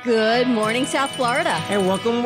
Good morning, South Florida. And welcome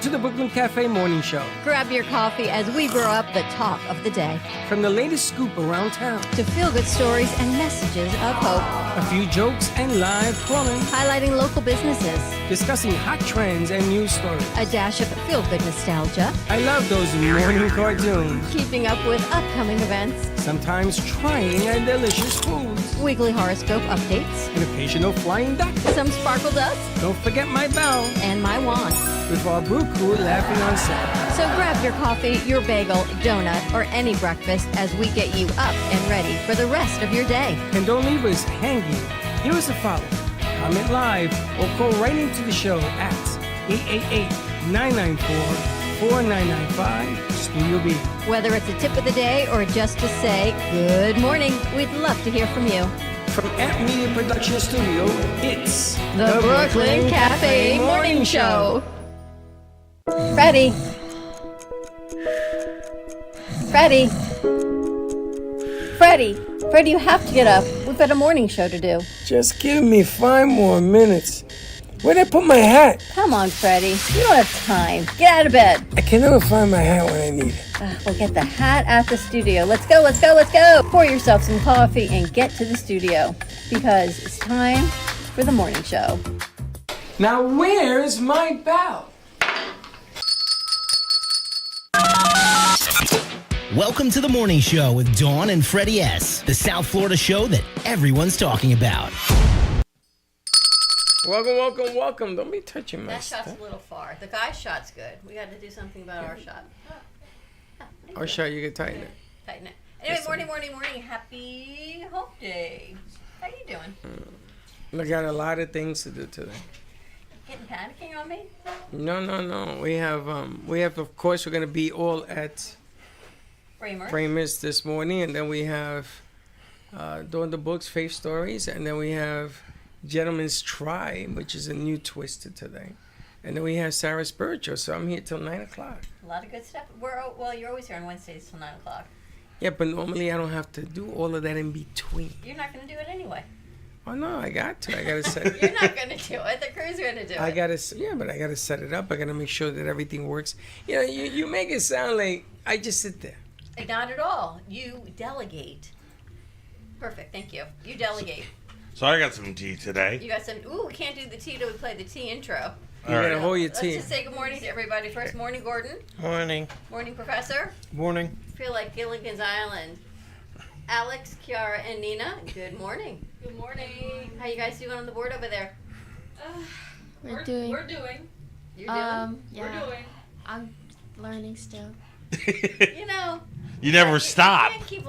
to the Brooklyn Cafe Morning Show. Grab your coffee as we brew up the talk of the day. From the latest scoop around town to feel-good stories and messages of hope. A few jokes and live calling. Highlighting local businesses. Discussing hot trends and news stories. A dash of feel-good nostalgia. I love those morning cartoons. Keeping up with upcoming events. Sometimes trying a delicious foods. Weekly horoscope updates. An occasional flying duck. Some sparkle dust. Don't forget my bell. And my wand. With our brew crew laughing on set. So grab your coffee, your bagel, donut, or any breakfast as we get you up and ready for the rest of your day. And don't leave us hanging. Give us a follow. Comment live or call right into the show at 888-994-4995 Studio B. Whether it's a tip of the day or just to say good morning, we'd love to hear from you. From Amp Media Production Studio, it's the Brooklyn Cafe Morning Show. Freddie, you have to get up. We've got a morning show to do. Just give me 5 more minutes. Where'd I put my hat? Come on, Freddie. You don't have time. Get out of bed. I can never find my hat when I need it. We'll get the hat at the studio. Let's go. Pour yourself some coffee and get to the studio because it's time for the morning show. Now, where's my bell? Welcome to the morning show with Dawn and Freddie S., the South Florida show that everyone's talking about. Welcome. Don't be touching my stuff. That shot's a little far. The guy's shot's good. We got to do something about our shot. Our shot, you can tighten it. Anyway, yes, morning. Happy Hope Day. How you doing? I got a lot of things to do today. Getting panicking on me? No. We have, of course, we're going to be all at Framers this morning, and then we have doing the books, Faith Stories, and then we have Gentleman's Tribe, which is a new twist to today. And then we have Sarah Spiritual, so I'm here till 9 o'clock. A lot of good stuff. You're always here on Wednesdays till 9 o'clock. Yeah, but normally I don't have to do all of that in between. You're not going to do it anyway. Oh, no, I got to. I got to set it. You're not going to do it. The crew's going to do it. But I got to set it up. I got to make sure that everything works. You know, you make it sound like I just sit there. Not at all. You delegate. Perfect. Thank you. You delegate. So I got some tea today. You got some. Ooh, we can't do the tea till we play the tea intro. You gotta hold your tea. Let's just say good morning to everybody first. Morning, Gordon. Morning. Morning, Professor. Morning. Feel like Gilligan's Island. Alex, Kiara, and Nina. Good morning. Good morning. How you guys doing on the board over there? We're doing. You're doing. Yeah. We're doing. I'm learning still. You know. You never stop. You can't keep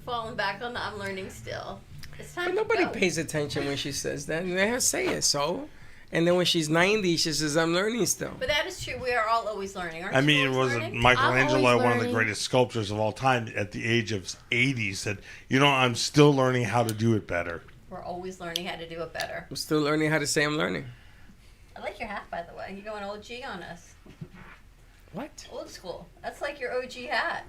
falling back on the I'm learning still. It's time But nobody to go. pays attention when she says that. Let her say it, so. And then when she's 90, she says, I'm learning still. But that is true. We are all always learning. Aren't I mean, you it always was learning? Michelangelo, always one of the learning. greatest sculptors of all time, at the age of 80, said, I'm still learning how to do it better. We're always learning how to do it better. I'm still learning how to say I'm learning. I like your hat, by the way. You're going OG on us. What? Old school. That's like your OG hat.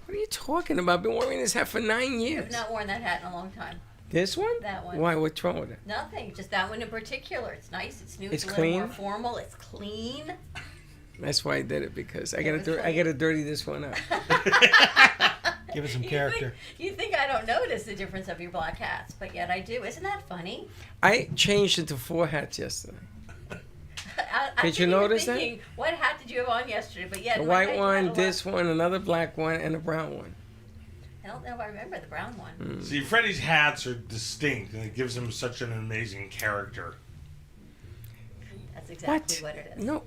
What are you talking about? I've been wearing this hat for 9 years. I've not worn that hat in a long time. This one? That one. Why? What's wrong with it? Nothing. Just that one in particular. It's nice. It's new. It's a little more clean? formal. It's clean. That's why I did it, because I It was gotta clean. dirty this one up. Give it some character. You think I don't notice the difference of your black hats, but yet I do. Isn't that funny? I changed into 4 hats yesterday. Did you notice that? What hat did you have on yesterday? But yet, A in my white head, you had one, a this one, another black one, and a brown one. I don't know if I remember the brown one. See, Freddie's hats are distinct, and it gives him such an amazing character. That's exactly what it is. No.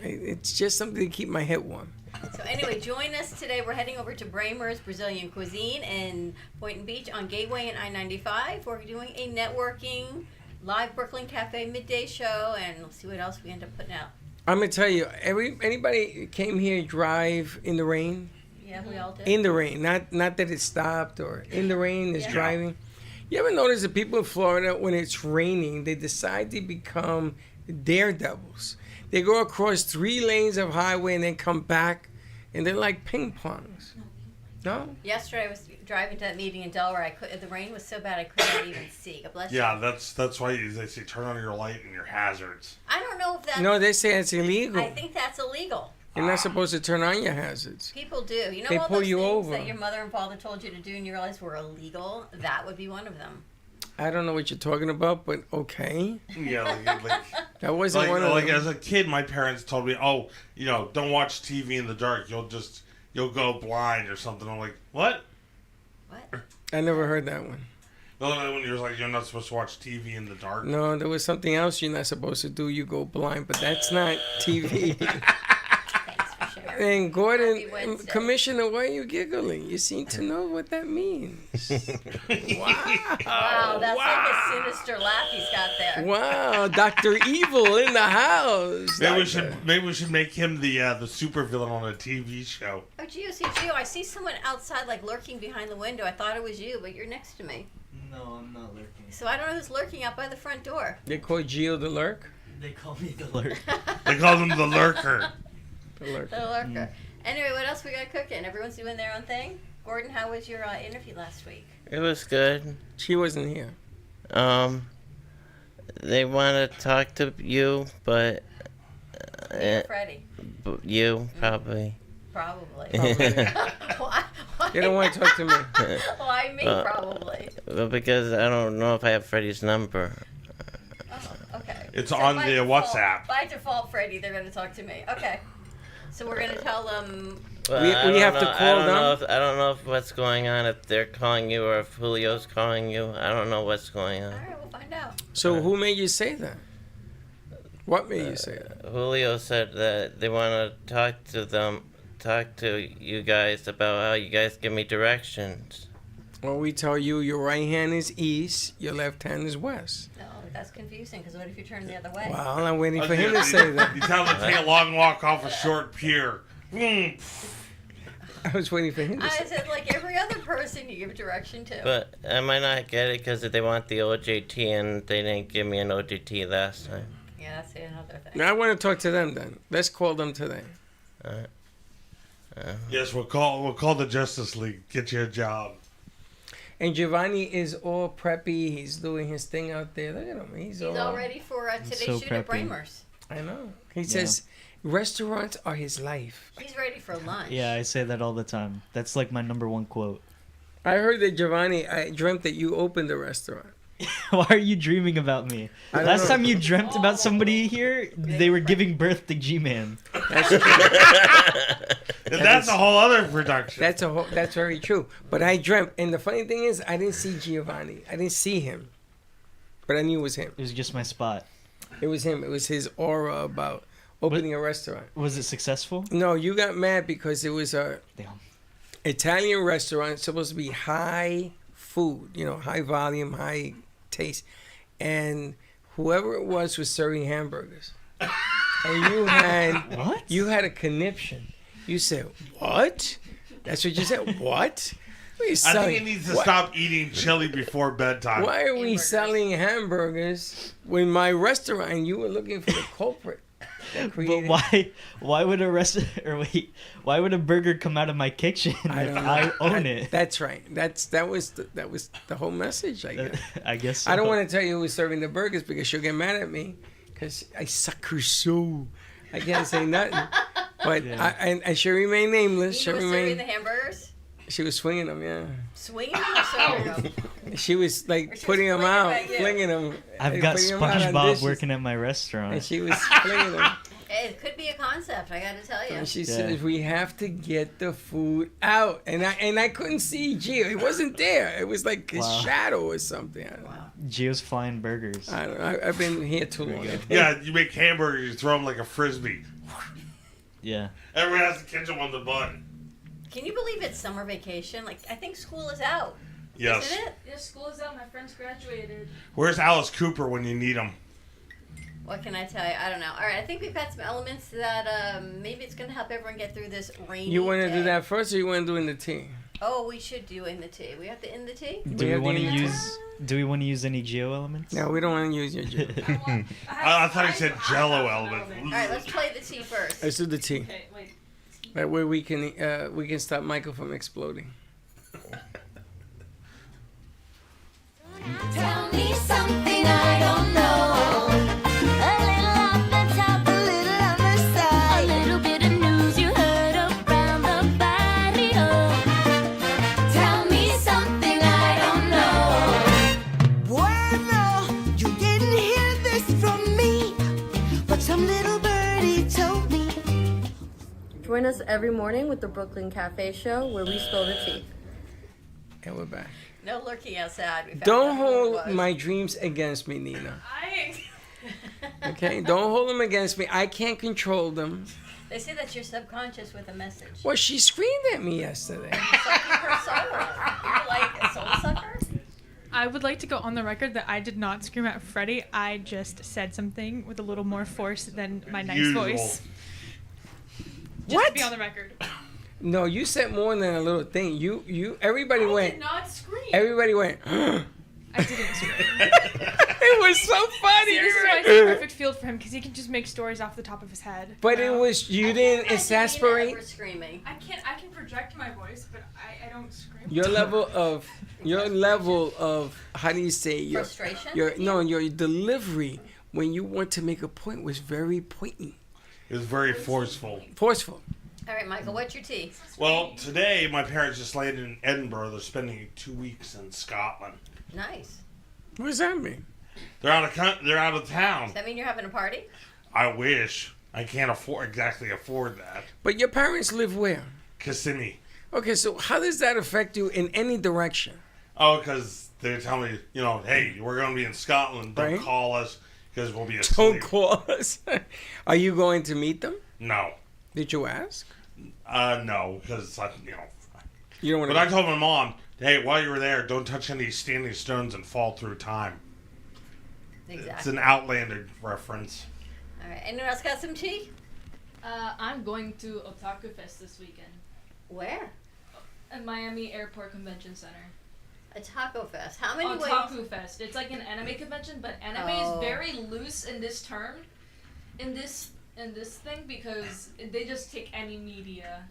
It's just something to keep my head warm. So anyway, join us today. We're heading over to Bramer's Brazilian Cuisine in Boynton Beach on Gateway and I-95. We're doing a networking live Brooklyn Cafe Midday Show, and we'll see what else we end up putting out. I'm gonna tell you, anybody came here drive in the rain? Yeah, we all did. In the rain, not that it stopped or in the rain is Yeah. driving. You ever notice that people in Florida, when it's raining, they decide to become daredevils? They go across 3 lanes of highway and then come back, and they're like ping pongs. No? Yesterday I was driving to that meeting in Delaware. The rain was so bad I couldn't even see. God bless you. Yeah, that's why they say turn on your light and your hazards. I don't know if that's... No, they say it's illegal. I think that's illegal. You're not supposed to turn on your hazards. People do. You know They all pull those you things over. that your mother and father told you to do and you realize were illegal? That would be one of them. I don't know what you're talking about, but okay. Yeah, like That wasn't one of like them. as a kid, my parents told me, "Oh, don't watch TV in the dark. You'll go blind or something." I'm like, "What?" What? I never heard that one. No, when you're like, you're not supposed to watch TV in the dark. No, there was something else you're not supposed to do. You go blind, but that's not TV. Thanks for sharing. And Gordon, Happy Wednesday. Commissioner, why are you giggling? You seem to know what that means. Wow, that's like a sinister laugh he's got there. Wow, Dr. Evil in the house. Maybe we should make him the supervillain on a TV show. Oh, Gio, I see someone outside like lurking behind the window. I thought it was you, but you're next to me. No, I'm not lurking. So I don't know who's lurking out by the front door. They call Gio the Lurk? They call me the lurk. They call him the lurker. The Lurk. The lurker. Anyway, what else we got cooking? Everyone's doing their own thing? Gordon, how was your interview last week? It was good. She wasn't here. They want to talk to you, but Freddie. you probably. Probably. Why? Why? They don't want to talk to me. Why me, probably? Well, because I don't know if I have Freddie's number. Oh, okay. It's So on by the default- WhatsApp. By default, Freddie, they're going to talk to me. Okay. So we're going to tell them... Well, We I don't have to know- call them? I don't know if what's going on, if they're calling you or if Julio's calling you. I don't know what's going on. All right, we'll find out. So who made you say that? What made you say that? Julio said that they want to talk to you guys about how you guys give me directions. Well, we tell you your right hand is east, your left hand is west. No, that's confusing, because what if you turn the other way? Well, I'm waiting for him to say that. You tell them to take a long walk off a short pier. I was waiting for him to I say said, like every other person you give direction to. But I might not get it because they want the OJT and they didn't give me an OJT last time. Yeah, that's another thing. Now I want to talk to them then. Let's call them today. Yes, we'll call the Justice League. Get you a job. And Giovanni is all preppy. He's doing his thing out there. Look at him. He's all ready for today's so shoot at preppy. Bramers. I know. He says restaurants are his life. He's ready for lunch. Yeah, I say that all the time. That's like my number one quote. I heard that Giovanni, I dreamt that you opened a restaurant. Why are you dreaming about me? I don't Last know. time you dreamt about somebody here, they were giving birth to G-Man. That's That's a whole other production. that's very true. But I dreamt, and the funny thing is, I didn't see Giovanni. I didn't see him, but I knew it was him. It was just my spot. It was him. It was his aura about opening a restaurant. Was it successful? No, you got mad because it was a Damn. Italian restaurant. It's supposed to be high food, high volume, high taste, and whoever it was serving hamburgers, and you had a conniption. You said, "What?" That's what you said. What? What are you I selling? think he needs to stop eating chili before bedtime. Why are we Hamburgers. selling hamburgers when my restaurant and you were looking for the culprit? that But created- why would why would a burger come out of my kitchen I if don't know. I own it? That's right. That was the whole message. I guess. I guess so. I don't want to tell you who was serving the burgers because she'll get mad at me because I suck her so. I can't say nothing. But Yeah. I she'll remain nameless. He She'll was serving remain. the hamburgers? She was swinging them, yeah. Swinging them or serving them? She was Or like she putting was them out, flinging 'em at you. flinging them. I've got putting 'em out on SpongeBob dishes. working at my And restaurant. she was flinging them. Hey, it could be a concept, I gotta tell you. And she Yeah. says we have to get the food out, and I couldn't see Gio. It wasn't there. It was like his Wow. shadow or something. I don't know. Gio's flying burgers. I don't know. I've been here too long. Yeah, you make hamburgers, you throw them like a frisbee. Yeah. Everyone has to catch them on the bun. Can you believe it's summer vacation? Like, I think school is out. Yes. Isn't it? Yeah, school is out. My friends graduated. Where's Alice Cooper when you need him? What can I tell you? I don't know. All right, I think we've got some elements that maybe it's going to help everyone get through this rainy You want to day. do that first, or you want to do in the tea? Oh, we should do in the tea. We have to in the tea? Do we have want to the- use any Geo elements? No, we don't want to use your Gio. I thought he said Jello element. All right, let's play the tea first. Let's do the tea. Okay, wait. That way we can stop Michael from exploding. Tell me something I don't know. A little off the top, a little on the side. A little bit of news you heard around the barrio. Tell me something I don't know. Bueno, you didn't hear this from me, but some little birdie told me. Join us every morning with the Brooklyn Cafe Show, where we spill the tea. And we're back. No lurking outside. We found Don't out who it hold was. my dreams against me, Nina. Okay? Don't hold them against me. I can't control them. They say that you're subconscious with a message. Well, she screamed at me yesterday. Sucking her soul. You're like a soul sucker? I would like to go on the record that I did not scream at Freddie. I just said something with a little more force than my nice Usual. voice. Just What? to be on the record. No, you said more than a little thing. Everybody I went. did not scream. Everybody went. I didn't scream. It was so funny. See, this is why it's a perfect field for him, because he can just make stories off the top of his head. But it was you didn't exasperate. Screaming. I can project my voice, but I don't scream. Your level of how do you say Frustration? your delivery when you want to make a point was very poignant. It was very forceful. Forceful. All right, Michael, what's your tea? Well, today my parents just landed in Edinburgh. They're spending 2 weeks in Scotland. Nice. What does that mean? They're out of town. Does that mean you're having a party? I wish. I can't afford that. But your parents live where? Kissimmee. Okay, so how does that affect you in any direction? Oh, because they tell me, hey, we're going to be in Scotland. Don't Right. call us because we'll be asleep. Don't call us. Are you going to meet them? No. Did you ask? No, because, You don't want But to. I told my mom, hey, while you were there, don't touch any standing stones and fall through time. Exactly. It's an Outlander reference. All right. Anyone else got some tea? I'm going to Otaku Fest this weekend Where? at Miami Airport Convention Center. A taco fest. How many ways? Otaku Fest. It's like an anime convention, but anime Oh. is very loose in this term, in this thing, because they just take any media.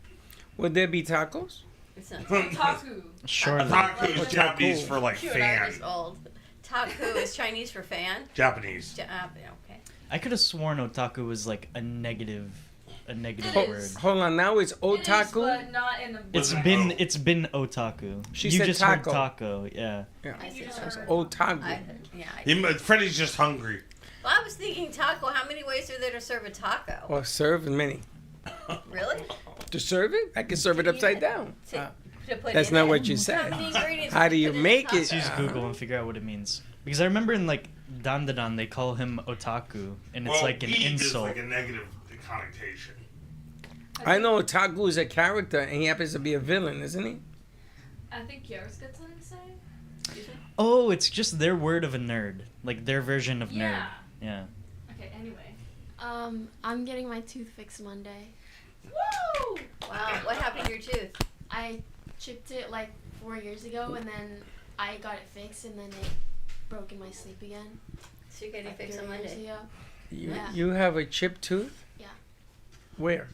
Would there be tacos? It's not Otaku. Sure. Otaku is Japanese for You and I are fan. just old. Taku is Chinese for fan. Japanese. Okay. I could have sworn otaku was like a negative It word. is. Hold on, now it's It is, otaku. but not in a. It's been otaku. She you said just taco. heard taco, yeah. Yeah, I see. it's otaku. Freddie's just hungry. Well, I was thinking taco. How many ways are there to serve a taco? Or serve many. Really? To serve it, I can serve it upside down. To put That's in not it? what you said. How many ingredients How would do you put in a make it? Let's use Google and figure out what it means. Because I remember in like Dandadan they call him otaku, and it's like an eat insult. is like a negative connotation. I know otaku is a character, and he happens to be a villain, isn't he? I think Kiara's got something to say. Oh, it's just their word of a nerd, like their version of Yeah. nerd. Yeah. Okay. Anyway. I'm getting my tooth fixed Monday. Woo! Wow. What happened to your tooth? I chipped it like 4 years ago, and then I got it fixed, and then it broke in my sleep again. So you're getting like fixed on 3 years Monday. ago. You, Yeah. you have a chipped tooth? Yeah. Where?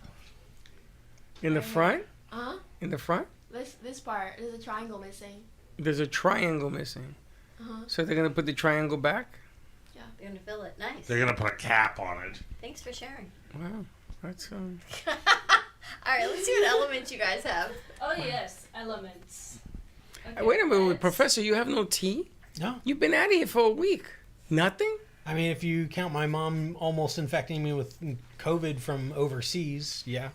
In the Right here. front? Uh-huh. In the front? This part, there's a triangle missing. There's a triangle missing. Uh-huh. So they're gonna put the triangle back? They're gonna fill it. Nice. They're gonna put a cap on it. Thanks for sharing. Wow, that's All right. Let's see what elements you guys have. Oh yes, elements. Okay, Wait a minute, let's- Professor, you have no tea? No. You've been out of here for a week. Nothing? I mean, if you count my mom almost infecting me with COVID from overseas, yeah.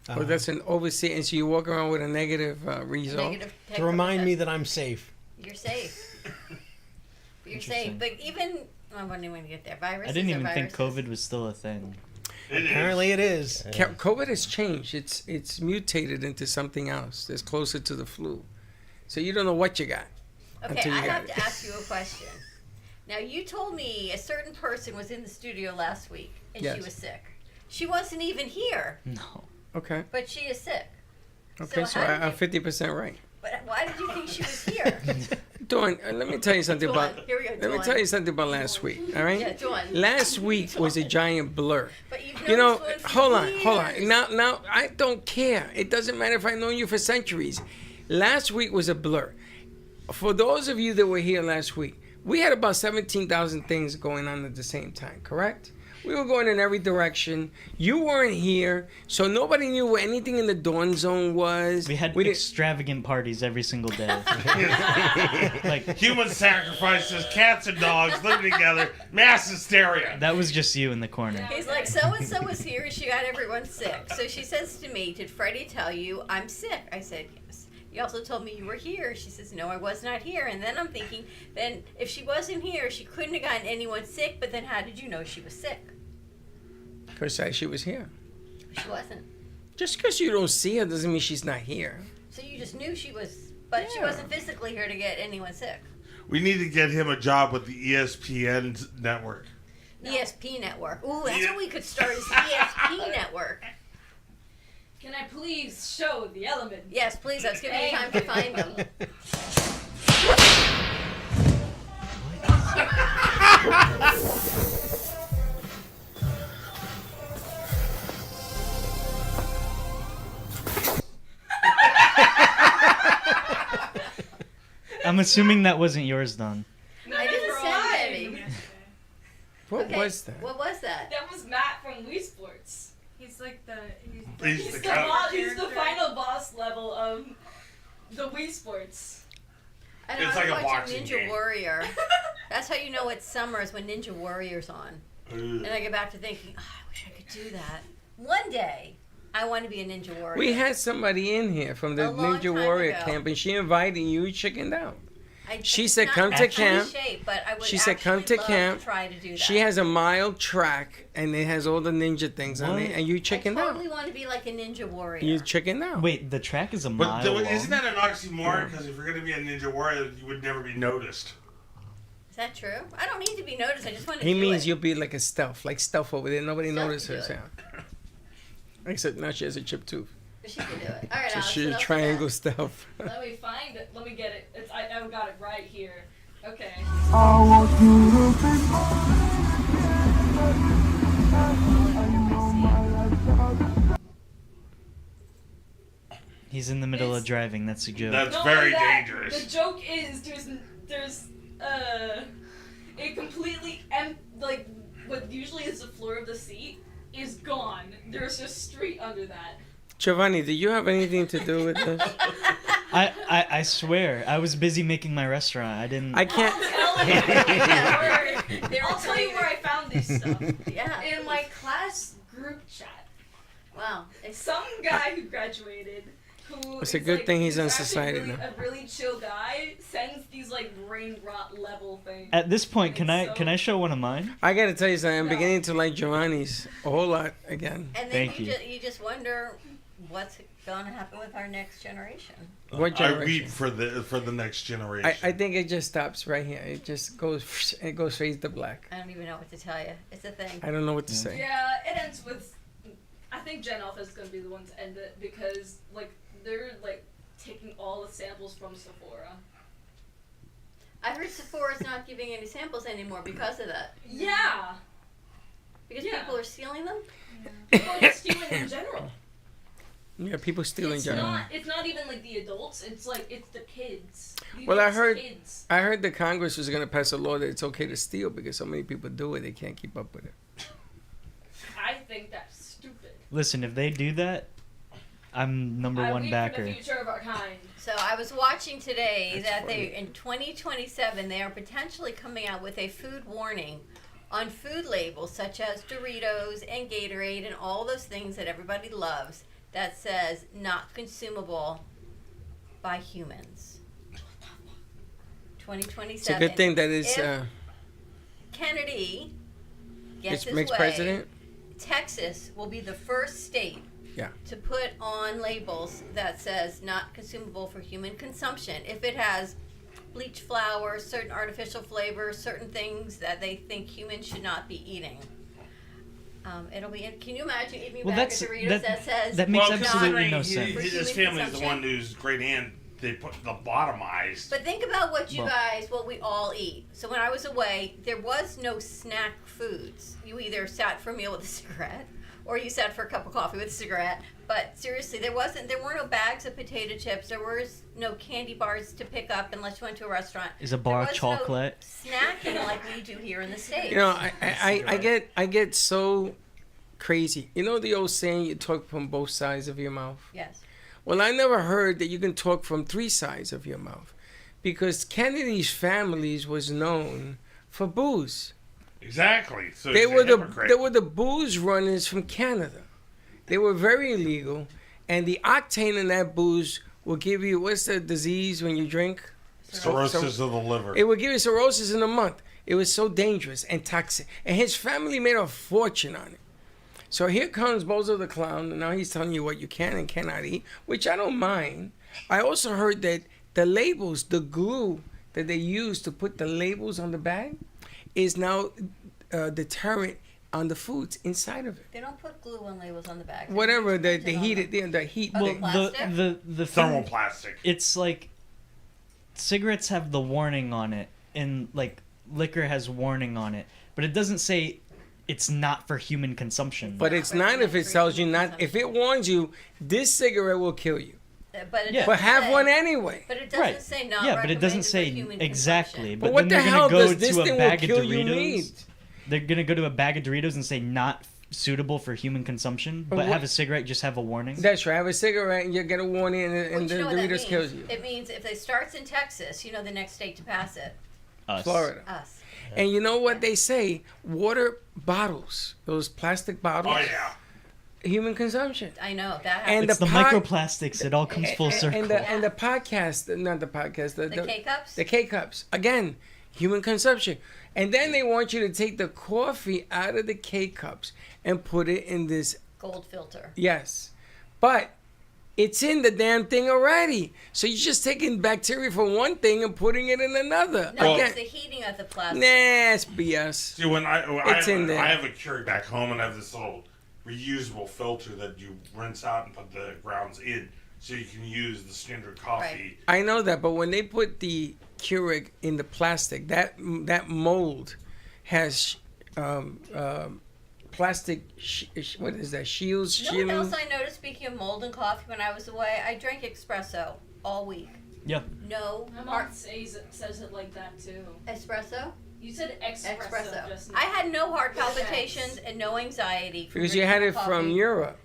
Oh, that's an overseas, and so you walk around with a negative result? Negative To remind me that I'm safe. You're safe. You're safe. But even I wasn't even gonna get there. Viruses. I didn't are even think viruses. COVID was still a thing. Apparently it is. COVID has changed. It's mutated into something else that's closer to the flu. So you don't know what you got. Okay, until you I got have it. to ask you a question. Now, you told me a certain person was in the studio last week and Yes. she was sick. She wasn't even here, No. Okay. but she is sick. Okay, so how did I'm you- 50% right. But why did you think she was here? Dawn, let me tell you something Dawn, about. here we go, Let me Dawn. tell you something about last week. All right. Yeah, Dawn. Last week was a giant blur. But you You know, known this one hold for on. years. Now, I don't care. It doesn't matter if I've known you for centuries. Last week was a blur. For those of you that were here last week, we had about 17,000 things going on at the same time, correct? We were going in every direction. You weren't here, so nobody knew where anything in the Dawn Zone was. We had extravagant parties every single day. Like human sacrifices, cats and dogs living together, mass hysteria. That was just you in the corner. He's like, so-and-so was here and she got everyone sick. So she says to me, did Freddie tell you I'm sick? I said, yes. You also told me you were here. She says, no, I was not here. And then I'm thinking, then if she wasn't here, she couldn't have gotten anyone sick, but then how did you know she was sick? Because she was here. She wasn't. Just because you don't see her doesn't mean she's not here. So you just knew she was, but she wasn't physically here to get anyone sick. We need to get him a job with the ESPN network. ESP network. Ooh, that's what we could start as ESP network. Can I please show the element? Yes, please. I was giving you time to find them. I'm assuming that wasn't yours, Don. I didn't send any. What was that? What was that? That was Matt from Wii Sports. He's like the. He's the boss. He's the final boss level of the Wii Sports. I know, It's I like was a watching boxing Ninja game. Warrior. That's how you know it's summer, is when Ninja Warrior's on. And I get back to thinking, oh, I wish I could do that. One day, I want to be a Ninja Warrior. We had somebody in here from the A long Ninja time Warrior ago. camp, and she invited you, chickened out. She it's said, not "Come to in camp." Shape, but I would She said, "Come actually to love camp." try to do that. She has a mile track, and it has all the ninja things on it, and you chickened I out. totally want to be like a Ninja Warrior. You chickened out. Wait, the track is a But mile long. isn't that an oxymoron? Because if you're going to be a Ninja Warrior, you would never be noticed. Is that true? I don't need to be noticed. I just want to He do means it. you'll be like a stealth over there. Nobody Stealth notices to her. do Yeah. Except now she has a chipped tooth. But she can do it. All right, So Alex, she's what a else you triangle got? stealth. Let me find it. Let me get it. I got it right here. Okay. He's in the middle of driving. That's a joke. That's Not very only that, dangerous. The joke is there's a completely like what usually is the floor of the seat is gone. There's a street under that. Giovanni, do you have anything to do with this? I swear, I was busy making my restaurant. I didn't. I can't. I'll tell you where I found this stuff. Yeah. In my class group chat. Wow. Some guy who graduated, who It's a is, good like, thing he's on who's actually society really, now. a really chill guy, sends these like brain rot level things. At this point, can I show one of mine? I gotta tell you something. I'm beginning to like Giovanni's a whole lot again. And then Thank you. you just wonder what's going to happen with our next generation. What I generation? weep for the next generation. I think it just stops right here. It just goes fades to black. I don't even know what to tell you. It's a thing. I don't know what to say. Yeah, it ends with. I think Gen Alpha is gonna be the one to end it because like they're like taking all the samples from Sephora. I heard Sephora's not giving any samples anymore because of that. Yeah. Because Yeah. people are stealing them? People are stealing in general. Yeah, people steal in It's general. not. It's not even like the adults. It's like it's the kids. Well, I It's heard Kids. the Congress was going to pass a law that it's okay to steal because so many people do it, they can't keep up with it. I think that's stupid. Listen, if they do that, I'm number I one weep backer. for the future of our kind. So I was watching today That's that funny. they in 2027 they are potentially coming out with a food warning on food labels such as Doritos and Gatorade and all those things that everybody loves that says not consumable by humans. 2027. It's a good thing that it's If Kennedy gets his makes way, president. Texas will be the first state Yeah. to put on labels that says not consumable for human consumption if it has bleach flour, certain artificial flavors, certain things that they think humans should not be eating. It'll be. Can you imagine eating Well, a bag that's- of Doritos that says that makes well, absolutely no considering sense. His human family is the consumption? one whose great aunt they put lobotomized. But think about what you Well- guys, what we all eat. So when I was away, there was no snack foods. You either sat for a meal with a cigarette, or use that for a cup of coffee with a cigarette. But seriously, there were no bags of potato chips. There was no candy bars to pick up unless you went to a restaurant. Is a bar of chocolate? No snacking like we do here in the States. You know, I get so crazy. You know the old saying, you talk from both sides of your mouth? Yes. Well, I never heard that you can talk from three sides of your mouth, because Kennedy's families was known for booze. Exactly. So They were the booze runners from Canada. They were very illegal, and the octane in that booze will give you, what's the disease when you drink? Cirrhosis of the liver. It would give you cirrhosis in a month. It was so dangerous and toxic, and his family made a fortune on it. So here comes Bozo the Clown, and now he's telling you what you can and cannot eat, which I don't mind. I also heard that the labels, the glue that they use to put the labels on the bag, is now deterrent on the foods inside of it. They don't put glue on labels on the bag. Whatever, the heat. Oh, thing. The thermoplastic. It's like cigarettes have the warning on it, and like liquor has warning on it, but it doesn't say it's not for human consumption. But it's not if it tells you not. If it warns you, this cigarette will kill you. But have one anyway. But it doesn't say not. Yeah, but it doesn't say But exactly. But what then the they're hell gonna go does this to a thing will bag of kill you Doritos. mean? They're gonna go to a bag of Doritos and say not suitable for human consumption, but what- have a cigarette just have a warning. That's right. Have a cigarette and you get a warning, and the You know what that Doritos kills you. It means if it starts in Texas, the next state to pass it. Us. Florida. Us. And you know what they say? Water bottles, those plastic bottles. Oh yeah. Human consumption. I know that. And It's the microplastics. It all comes full circle. And the podcast, not the podcast. The K-Cups? The K-Cups. Again, human consumption. And then they want you to take the coffee out of the K-Cups and put it in this. Gold filter. Yes. But it's in the damn thing already. So you're just taking bacteria from one thing and putting it in another. No, Again, it's the heating of the plastic. nah, it's BS. See, when It's in there. I have a Keurig back home, and I have this little reusable filter that you rinse out and put the grounds in, so you can use the standard coffee. I know that, but when they put the Keurig in the plastic, that mold has plastic. What is that? Shields. You know what else I noticed? Speaking of mold and coffee, when I was away, I drank espresso all week. Yeah. No. My mom says it like that too. Espresso? You said espresso. Just now. I had no heart palpitations and no anxiety. from Because you had it drinking from coffee. Europe.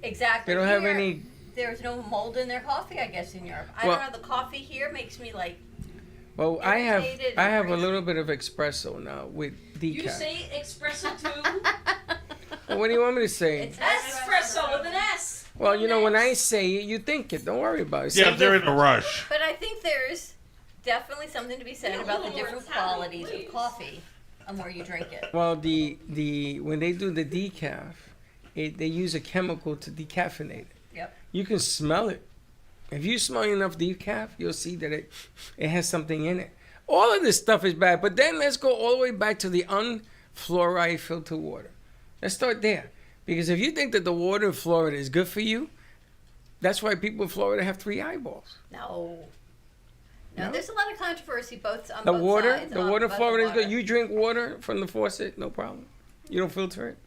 Exactly. They don't have Here, any. There's no mold in their coffee, I guess, in Europe. I Well- don't know. The coffee here makes me like. Well, I have irritated a and little bit of espresso now with decaf. You say espresso too? Well, what do you want me to say? It's espresso with an S. Well, when I say it, you think it. Don't worry about it. Yeah, Same if they're in a difference. rush. But I think there's definitely something to be said Yeah, about a the little more different Italian, qualities please. of coffee and where you drink it. Well, the when they do the decaf, they use a chemical to decaffeinate it. Yep. You can smell it. If you smell enough decaf, you'll see that it has something in it. All of this stuff is bad. But then let's go all the way back to the unfluoride filtered water. Let's start there. Because if you think that the water in Florida is good for you, that's why people in Florida have 3 eyeballs. No. No? There's a lot of controversy on both The water, sides. the on water in both Florida is water. good. You drink water from the faucet, no problem. You don't filter it.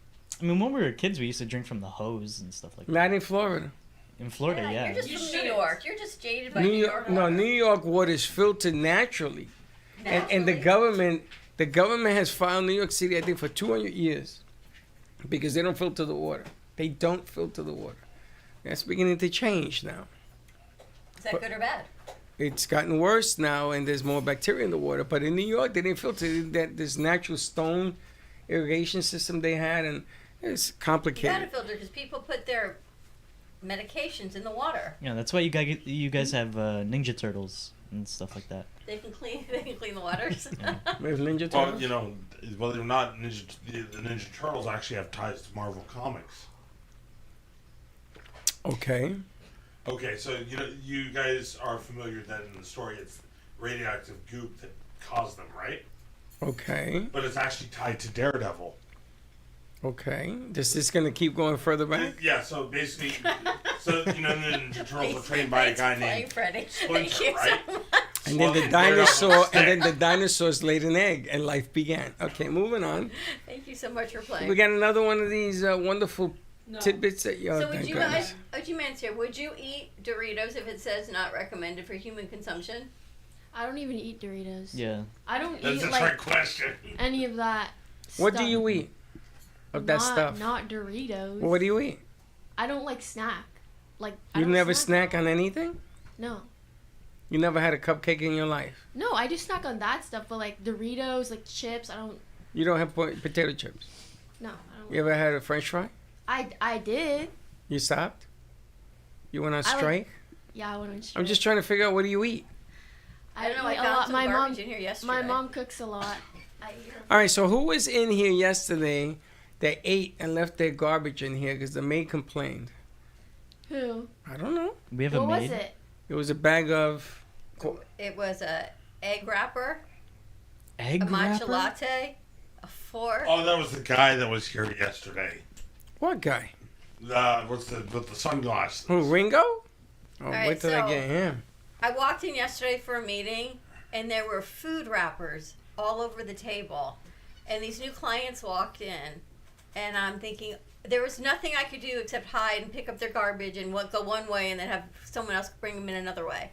I mean, when we were kids, we used to drink from the hose and stuff like that. Not in Florida. In Florida, yeah. You're just from New York. You're just jaded by New New York, York. no, New York water is filtered naturally. And the government has filed New York City, I think, for 200 years because they don't filter the water. They don't filter the water. That's beginning to change now. Is that good or bad? It's gotten worse now, and there's more bacteria in the water. But in New York, they didn't filter that. This natural stone irrigation system they had, and it's You complicated. gotta filter because people put their medications in the water. Yeah, that's why you guys have Ninja Turtles and stuff like that. They can clean the waters. With Ninja Well, Turtles? whether or not the Ninja Turtles actually have ties to Marvel Comics. Okay. Okay, so you guys are familiar that in the story it's radioactive goop that caused them, right? Okay. But it's actually tied to Daredevil. Okay. This is going to keep going further back? Yeah, so basically, the Ninja Turtles were trained by a guy named Freddie. Splinter, Thank you right? so much. And then the dinosaur, dinosaurs laid an egg, and life began. Okay, moving on. Thank you so much for playing. We got another one of these wonderful No. tidbits that So would you guys, here, would you eat Doritos if it says not recommended for human consumption? I don't even eat Doritos. Yeah. I don't That's eat a trick question. any of that. What stuff. do you eat of that stuff? Not Doritos. Well, what do you eat? I don't like snack. Like I You don't never snack on anything? No. You never had a cupcake in your life? No, I just snack on that stuff, but like Doritos, like chips, I don't. You don't have potato chips? No, I don't. You ever had a French fry? I did. You stopped? You went on I like- strike? Yeah, I went on strike. I'm just trying to figure out, what do you eat? I don't know, I eat a found lot. some My mom, garbage in here yesterday. my mom cooks a lot. I eat her. All right, so who was in here yesterday that ate and left their garbage in here because the maid complained? Who? I don't know. We have What a maid. was it? It was a bag of... It was a egg wrapper, Egg a matcha wrapper? latte, a fork. Oh, that was the guy that was here yesterday. What guy? With the sunglasses? Who, Ringo? Oh, right, wait till I so- get him. I walked in yesterday for a meeting, and there were food wrappers all over the table. And these new clients walked in, and I'm thinking, there was nothing I could do except hide and pick up their garbage and go one way and then have someone else bring them in another way.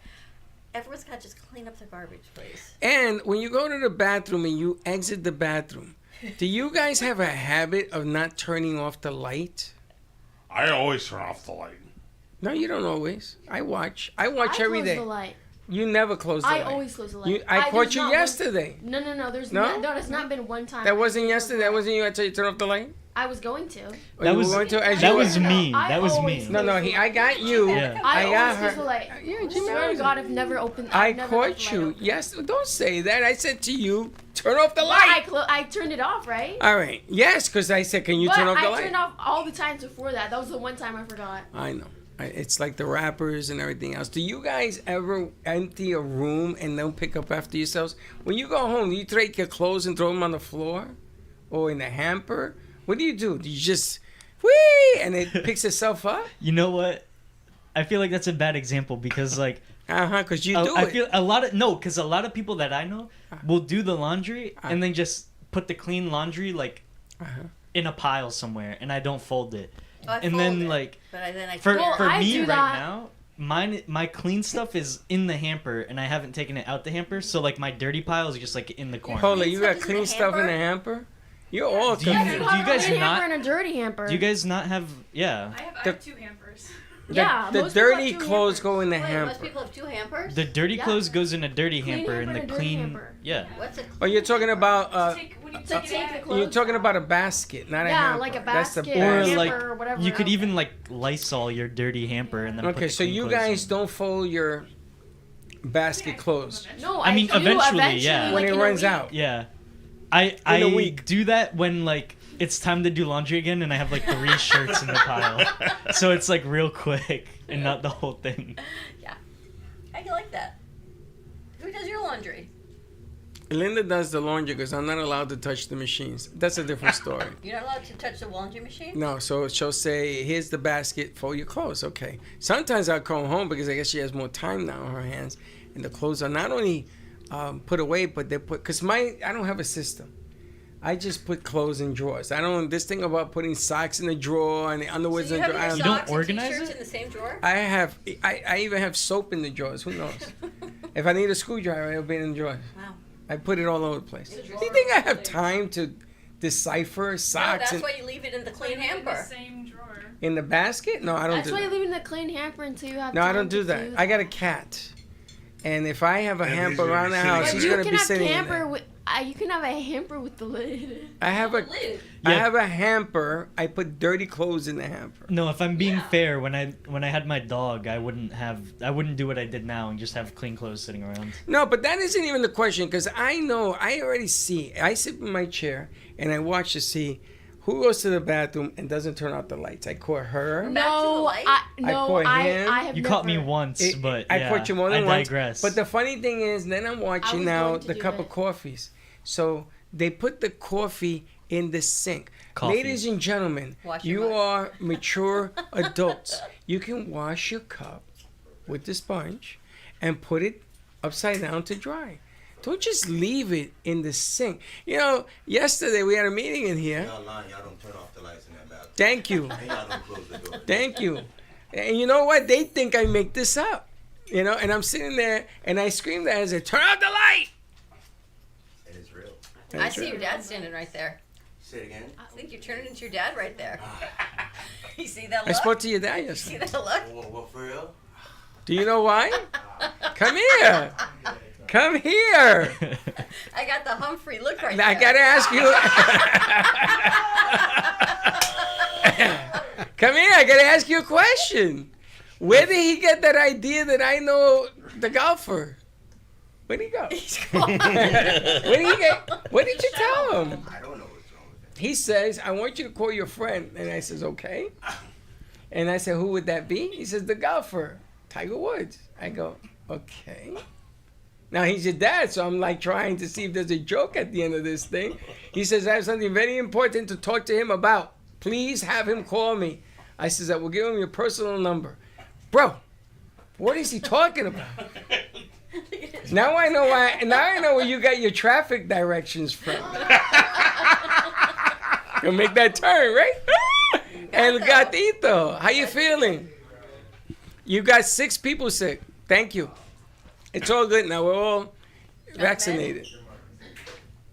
Everyone's got to just clean up their garbage, please. And when you go to the bathroom and you exit the bathroom, do you guys have a habit of not turning off the light? I always turn off the light. No, you don't always. I watch every close day. the light. You never close the light. I always close the light. I caught there's you not yesterday. No, there's No? no, there's not been one time. That I wasn't closed the yesterday. That light. wasn't you. I told you to turn off the light. I was going to. Or That you was were going to, as that you was were? me. I That was always me. No, I got you. Yeah. I got always close her. the light. Yeah, I Jimmy swear to knows God, it. I've never opened. I I've never left caught the light you. open. Yes, don't say that. I said to you, turn off the But light. I turned it off, right? All right. Yes, because I said, can you But turn off the I light? turned off all the times before that. That was the one time I forgot. I know. It's like the wrappers and everything else. Do you guys ever empty a room and don't pick up after yourselves? When you go home, do you take your clothes and throw them on the floor? Or in the hamper? What do? Do you just, whee, and it picks itself up? You know what? I feel like that's a bad example because like because you do I it. feel a lot of people that I know will do the laundry and then just put the clean laundry like in a pile somewhere, and I don't fold it. I And fold then it, like but then I for tear it. I me do right that. now, my clean stuff is in the hamper, and I haven't taken it out the hamper. So like my dirty pile is just like in the corner. Hold on, you got Stuff is in clean the stuff in the hamper? hamper? You're all Do you- confused. do you guys a clean not- hamper and a dirty hamper? Do you guys not have? Yeah. I have 2 hampers. Yeah, The most people dirty have two clothes hampers. go in the Wait, hamper. most people have 2 hampers? The dirty Yeah. clothes goes in a dirty Clean hamper, hamper and the and a dirty clean. hamper. Yeah. What's a Oh, you're talking about When you To take it take out, the clothes you're talking out. about a basket, not a Yeah, hamper. like a That's the basket Or hamper like or whatever. you could even like Lysol your dirty hamper and then. put Okay, the so clean you clothes guys in. don't fold your basket clothes. No, I mean, do eventually, yeah. When like it in a runs week. out. Yeah, I In a week. do that when like it's time to do laundry again, and I have like 3 shirts in the pile, so it's like real quick and not the whole thing. Yeah. I like that. Who does your laundry? Linda does the laundry because I'm not allowed to touch the machines. That's a different story. You're not allowed to touch the laundry machine? No, so she'll say, here's the basket for your clothes. Okay. Sometimes I'll come home because I guess she has more time now on her hands. And the clothes are not only put away, but they're put, because I don't have a system. I just put clothes in drawers. I don't, this thing about putting socks in the drawer and the underwear's So in you the have drawer. I your don't- You don't socks and organize t-shirts it? in the same drawer? I even have soap in the drawers. Who knows? If I need a screwdriver, it'll be in the drawer. Wow. I put it all over the place. Do you think I have time to decipher No, socks that's why you leave it in the clean in the hamper. same drawer. in the basket? No, I don't That's do why you that. leave in the clean hamper until you have No, I time don't do to that. I got a cat. And if I have a And hamper he's gonna around be the sitting house, in But he's you going to can be have sitting in hamper there. with. You can have a hamper with the lid. I have a Lid. I Yeah. have a hamper. I put dirty clothes in the hamper. No, if I'm being fair, when I had my dog, I wouldn't do what I did now and just have clean clothes sitting around. No, but that isn't even the question because I know, I already see. I sit in my chair and I watch to see who goes to the bathroom and doesn't turn out the lights. I caught her. Back to the No, light? caught him. I have You never. caught me once, It- but I yeah, caught you more than I once. digress. But the funny thing is, then I'm watching was now going to the do cup it. of coffees. So they put the coffee in the sink. Coffee. Ladies and gentlemen, Wash your you mouth. are mature adults. You can wash your cup with the sponge and put it upside down to dry. Don't just leave it in the sink. You know, yesterday we had a meeting in here. Y'all lying. Y'all don't turn off the lights in that Thank you. Thank you. And you know what? They think I make this up. You know, and I'm sitting there and I screamed at her, I said, turn out the light. It is real. I see your dad standing right there. Say it again. I think you're turning into your dad right there. You see that look? I spoke to your dad See yesterday. that look? What for real? Do you know why? Come here. Come here. I got the Humphrey look right there. I gotta ask you. Come here. I gotta ask you a question. Where did he get that idea that I know the golfer? Where'd he go? What did you tell him? I don't know what's wrong with it. He says, I want you to call your friend. And I says, okay. And I said, who would that be? He says, the golfer, Tiger Woods. I go, okay. Now he's your dad, so I'm like trying to see if there's a joke at the end of this thing. He says, I have something very important to talk to him about. Please have him call me. I says, I will give him your personal number. Bro, what is he talking about? Now I know why. Now I know where you got your traffic directions from. You'll make that turn, right? El gatito, how you feeling? You got 6 people sick. Thank you. It's all good now. We're all vaccinated.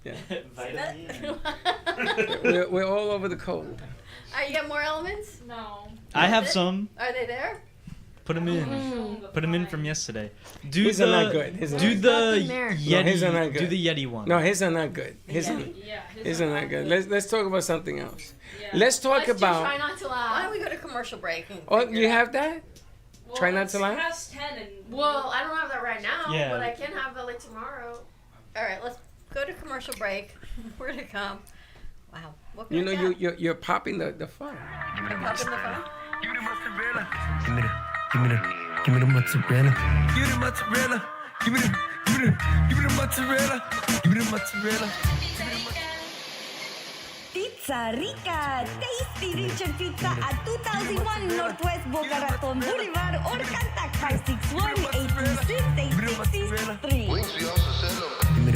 Yeah. We're all over the cold. You got more elements? No. I have some. Are they there? Put them in. Put them in from yesterday. Do His are not good. His are do not the good. No, Yeti. his are not good. Do the Yeti one. No, his are not good. His are not good. Let's talk about something else. Let's talk about. Try not to laugh. Why don't we go to commercial break? And Oh, figure you it out? have that? Try not to laugh. Past 10 and Well, I don't have that right now, Yeah. but I can have that like tomorrow. All right, let's go to commercial break. We're gonna come. Wow. What You know, can I do? you're popping the phone. I'm popping the phone. Give me the mozzarella. Give me the mozzarella. Give me the mozzarella. Give me the mozzarella. Give me the mozzarella. Pizza Rica, tasty Richard Pizza at 2001 Northwest Boca Raton Boulevard or contact 561-826-8663. Give me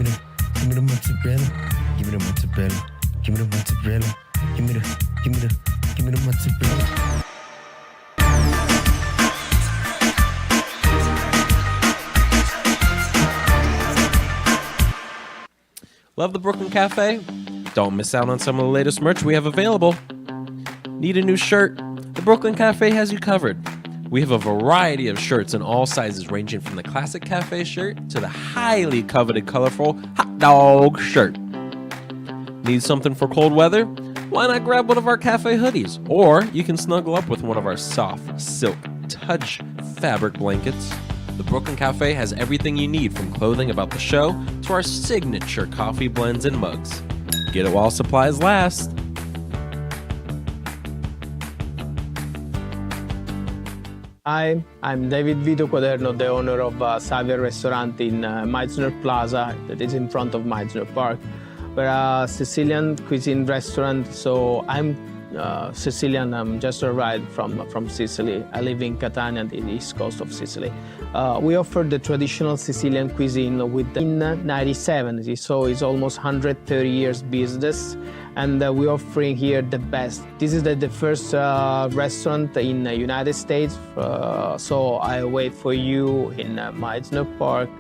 the mozzarella. Give me the mozzarella. Give me the mozzarella. Give me the mozzarella. Love the Brooklyn Cafe? Don't miss out on some of the latest merch we have available. Need a new shirt? The Brooklyn Cafe has you covered. We have a variety of shirts in all sizes, ranging from the classic cafe shirt to the highly coveted colorful hot dog shirt. Need something for cold weather? Why not grab one of our cafe hoodies? Or you can snuggle up with one of our soft silk touch fabric blankets. The Brooklyn Cafe has everything you need, from clothing about the show to our signature coffee blends and mugs. Get it while supplies last. Hi, I'm David Vito Quaderno, the owner of Xavier Restaurant in Meisner Plaza that is in front of Meisner Park. We're a Sicilian cuisine restaurant, so I'm Sicilian. I'm just arrived from Sicily. I live in Catania, the east coast of Sicily. We offer the traditional Sicilian cuisine in 97, so it's almost 130 years business, and we're offering here the best. This is the first restaurant in the United States, so I wait for you in Meisner Park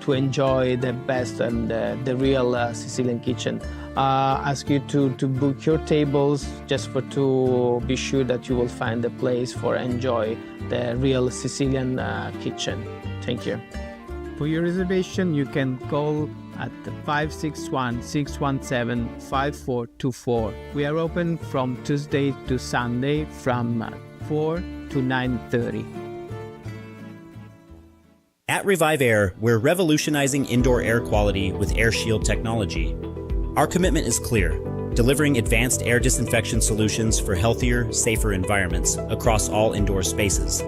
to enjoy the best and the real Sicilian kitchen. Ask you to book your tables just to be sure that you will find a place for enjoy the real Sicilian kitchen. Thank you. For your reservation, you can call at 561-617-5424. We are open from Tuesday to Sunday from 4 to 9:30. At Revive Air, we're revolutionizing indoor air quality with AirShield technology. Our commitment is clear: delivering advanced air disinfection solutions for healthier, safer environments across all indoor spaces.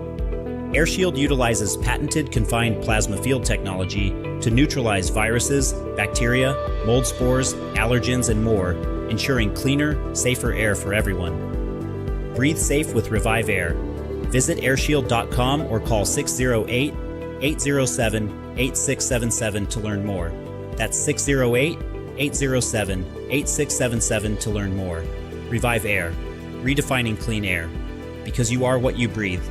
AirShield utilizes patented confined plasma field technology to neutralize viruses, bacteria, mold spores, allergens, and more, ensuring cleaner, safer air for everyone. Breathe safe with Revive Air. Visit airshield.com or call 608-807-8677 to learn more. That's 608-807-8677 to learn more. Revive Air, redefining clean air. Because you are what you breathe.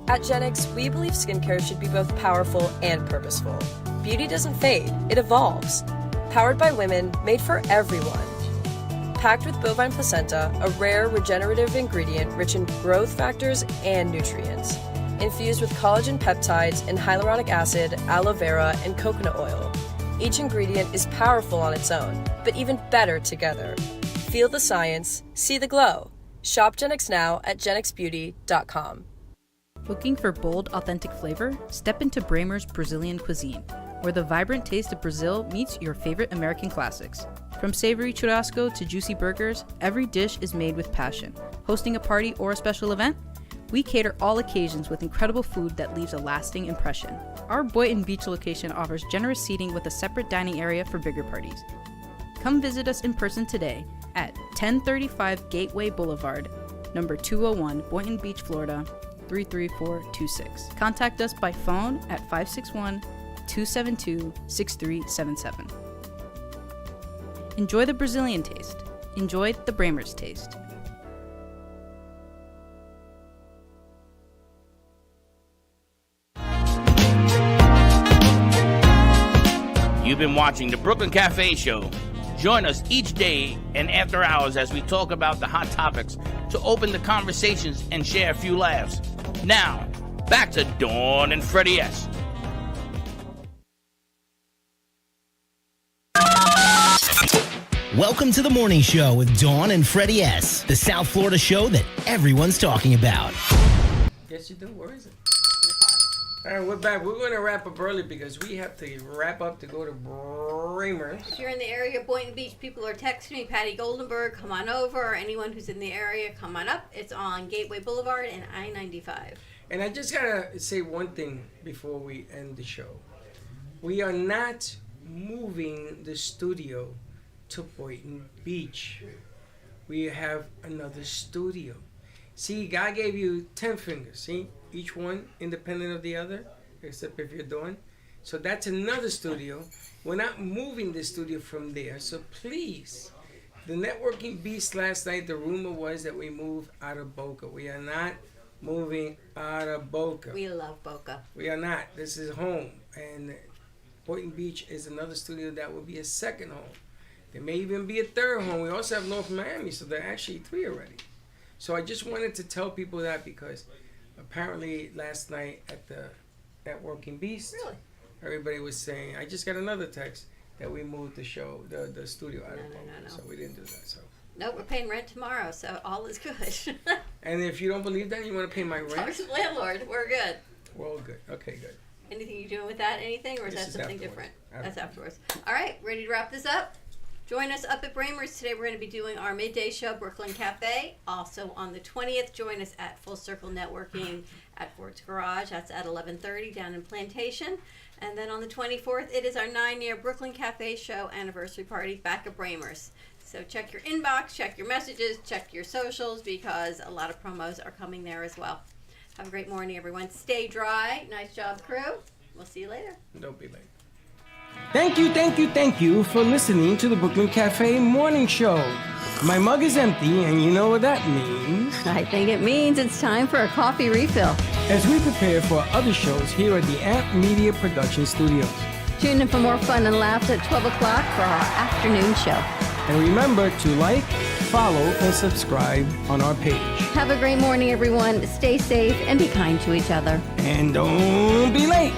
At Genix, we believe skincare should be both powerful and purposeful. Beauty doesn't fade, it evolves. Powered by women, made for everyone. Packed with bovine placenta, a rare regenerative ingredient rich in growth factors and nutrients. Infused with collagen peptides and hyaluronic acid, aloe vera, and coconut oil. Each ingredient is powerful on its own, but even better together. Feel the science, see the glow. Shop Genix now at genixbeauty.com. Looking for bold, authentic flavor? Step into Bramer's Brazilian cuisine, where the vibrant taste of Brazil meets your favorite American classics. From savory churrasco to juicy burgers, every dish is made with passion. Hosting a party or a special event? We cater all occasions with incredible food that leaves a lasting impression. Our Boynton Beach location offers generous seating with a separate dining area for bigger parties. Come visit us in person today at 1035 Gateway Boulevard, number 201, Boynton Beach, Florida, 33426. Contact us by phone at 561-272-6377. Enjoy the Brazilian taste. Enjoy the Bramer's taste. You've been watching the Brooklyn Cafe Show. Join us each day and after hours as we talk about the hot topics to open the conversations and share a few laughs. Now, back to Dawn and Freddie S. Welcome to the morning show with Dawn and Freddie S., the South Florida show that everyone's talking about. Yes, you do. Where is it? All right, we're back. We're going to wrap up early because we have to wrap up to go to Bramer's. If you're in the area of Boynton Beach, people are texting me, Patty Goldenberg, come on over. Or anyone who's in the area, come on up. It's on Gateway Boulevard and I-95. And I just got to say one thing before we end the show. We are not moving the studio to Boynton Beach. We have another studio. See, God gave you 10 fingers. See? Each one independent of the other, except if you're doing. So that's another studio. We're not moving the studio from there. So please, the networking beast last night, the rumor was that we move out of Boca. We are not moving out of Boca. We love Boca. We are not. This is home. And Boynton Beach is another studio that will be a second home. There may even be a third home. We also have North Miami, so there are actually 3 already. So I just wanted to tell people that because apparently last night at the Networking Beast, everybody was saying, I just got another text that we moved the show, the studio out of Boca. No. So we didn't do that. So. Nope, we're paying rent tomorrow, so all is good. And if you don't believe that, you want to pay my rent? Talk to the landlord. We're good. We're all good. Okay, good. Anything you doing with that? Anything? Or is This that is something afterwards. different? That's afterwards. All right, ready to wrap this up? Join us up at Bramer's today. We're going to be doing our midday show, Brooklyn Cafe. Also on the 20th, join us at Full Circle Networking at Ford's Garage. That's at 11:30 down in Plantation. And then on the 24th, it is our 9-year Brooklyn Cafe Show anniversary party back at Bramer's. So check your inbox, check your messages, check your socials because a lot of promos are coming there as well. Have a great morning, everyone. Stay dry. Nice job, crew. We'll see you later. Don't be late. Thank you for listening to the Brooklyn Cafe Morning Show. My mug is empty, and you know what that means. I think it means it's time for a coffee refill. As we prepare for other shows here at the Amp Media Production Studios. Tune in for more fun and laughs at 12 o'clock for our afternoon show. And remember to like, follow, and subscribe on our page. Have a great morning, everyone. Stay safe and be kind to each other. And don't be late.